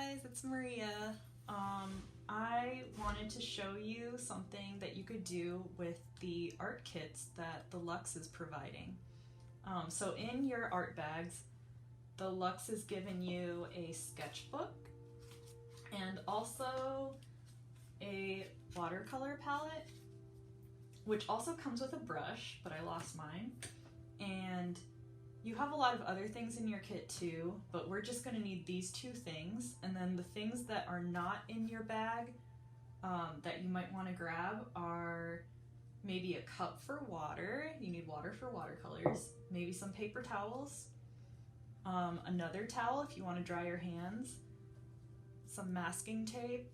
guys, it's Maria. I wanted to show you something that you could do with the art kits that the Luxe is providing. So in your art bags, the Luxe has given you a sketchbook and also a watercolor palette, which also comes with a brush, but I lost mine. And you have a lot of other things in your kit too, but we're just gonna need these two things. And then the things that are not in your bag that you might wanna grab are maybe a cup for water. You need water for watercolors, maybe some paper towels, another towel if you wanna dry your hands, some masking tape,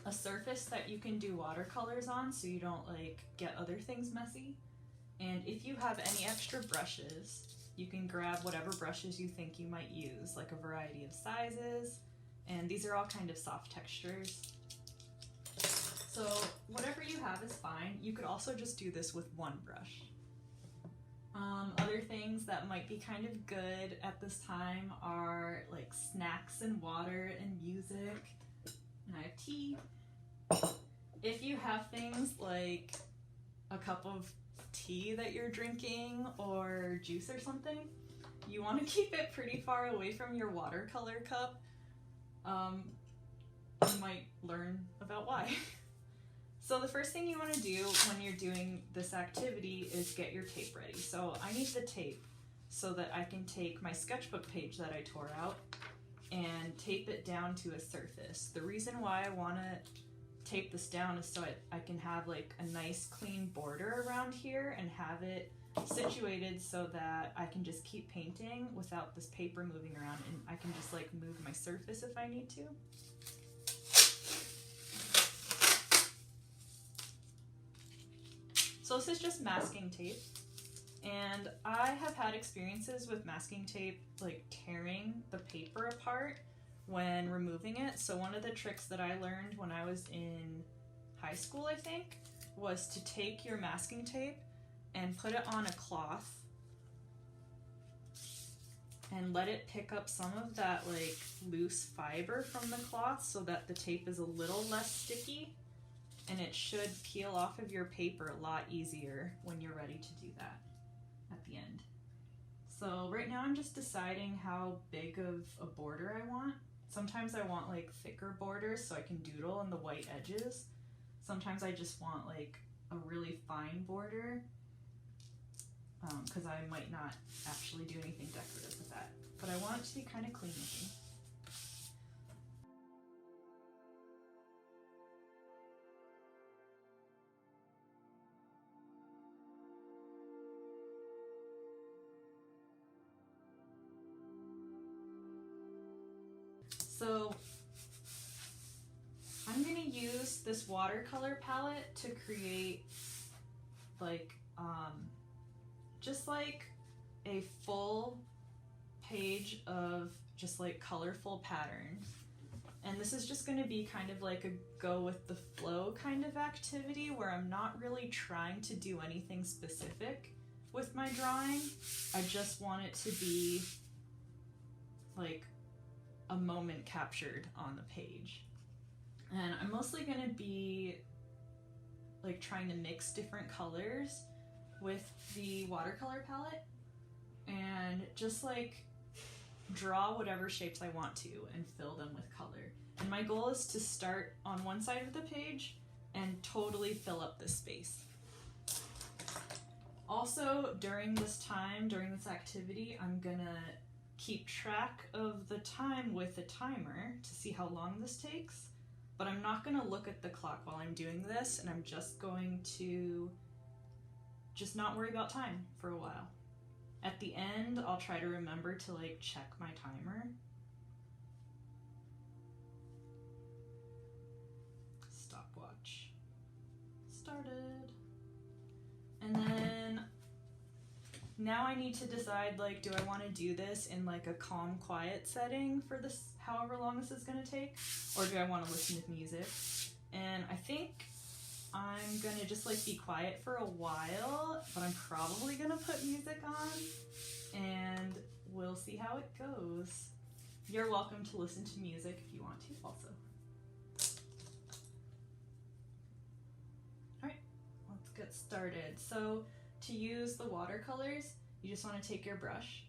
a surface that you can do watercolors on so you don't like get other things messy. And if you have any extra brushes, you can grab whatever brushes you think you might use, like a variety of sizes, and these are all kind of soft textures. So whatever you have is fine. You could also just do this with one brush. Other things that might be kind of good at this time are like snacks and water and music, and I have tea. If you have things like a cup of tea that you're drinking or juice or something, you want to keep it pretty far away from your watercolor cup. You might learn about why. So the first thing you want to do when you're doing this activity is get your tape ready. So I need the tape so that I can take my sketchbook page that I tore out and tape it down to a surface. The reason why I want to tape this down is so I can have like a nice clean border around here and have it situated so that I can just keep painting without this paper moving around, and I can just like move my surface if I need to. So this is just masking tape, and I have had experiences with masking tape like tearing the paper apart when removing it. So one of the tricks that I learned when I was in high school, I think, was to take your masking tape and put it on a cloth and let it pick up some of that like loose fiber from the cloth so that the tape is a little less sticky, and it should peel off of your paper a lot easier when you're ready to do that at the end. So right now I'm just deciding how big of a border I want. Sometimes I want like thicker borders so I can doodle on the white edges. Sometimes I just want like a really fine border because I might not actually do anything decorative with that. But I want it to be kind of clean looking. So I'm gonna use this watercolor palette to create like just like a full page of just like colorful patterns. And this is just gonna be kind of like a go with the flow kind of activity where I'm not really trying to do anything specific with my drawing. I just want it to be like a moment captured on the page. And I'm mostly gonna be like trying to mix different colors with the watercolor palette and just like draw whatever shapes I want to and fill them with color. And my goal is to start on one side of the page and totally fill up this space. Also, during this time, during this activity, I'm gonna keep track of the time with a timer to see how long this takes, but I'm not gonna look at the clock while I'm doing this, and I'm just going to just not worry about time for a while. At the end, I'll try to remember to like check my timer. Stopwatch started. And then now I need to decide, like, do I want to do this in like a calm, quiet setting for this, however long this is gonna take, or do I want to listen to music? And I think I'm gonna just like be quiet for a while, but I'm probably gonna put music on, and we'll see how it goes. You're welcome to listen to music if you want to also. Alright, let's get started. So to use the watercolors, you just want to take your brush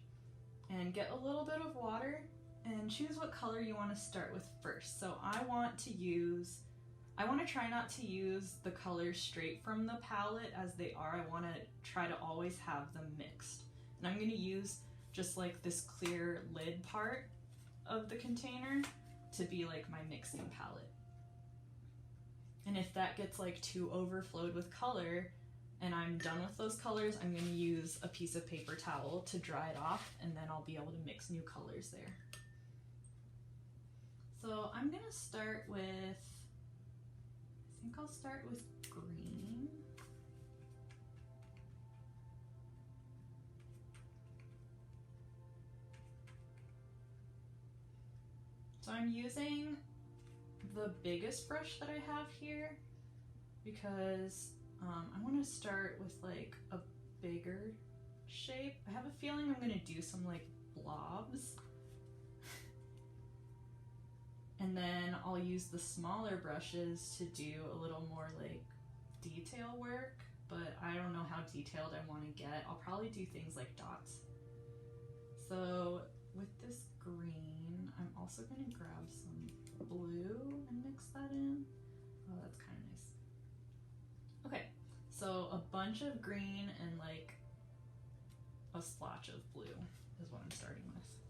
and get a little bit of water and choose what color you want to start with first. So I want to try not to use the colors straight from the palette as they are. I want to try to always have them mixed. And I'm going to use just like this clear lid part of the container to be like my mixing palette. And if that gets like too overflowed with color and I'm done with those colors, I'm going to use a piece of paper towel to dry it off, and then I'll be able to mix new colors there. So I'm going to start with, I think I'll start with green. So I'm using the biggest brush that I have here because I want to start with like a bigger shape. I have a feeling I'm going to do some like blobs. And then I'll use the smaller brushes to do a little more like detail work, but I don't know how detailed I want to get. I'll probably do things like dots. So with this green, I'm also going to grab some blue and mix that in. Oh, that's kind of nice. Okay, so a bunch of green and like a splotch of blue is what I'm starting with.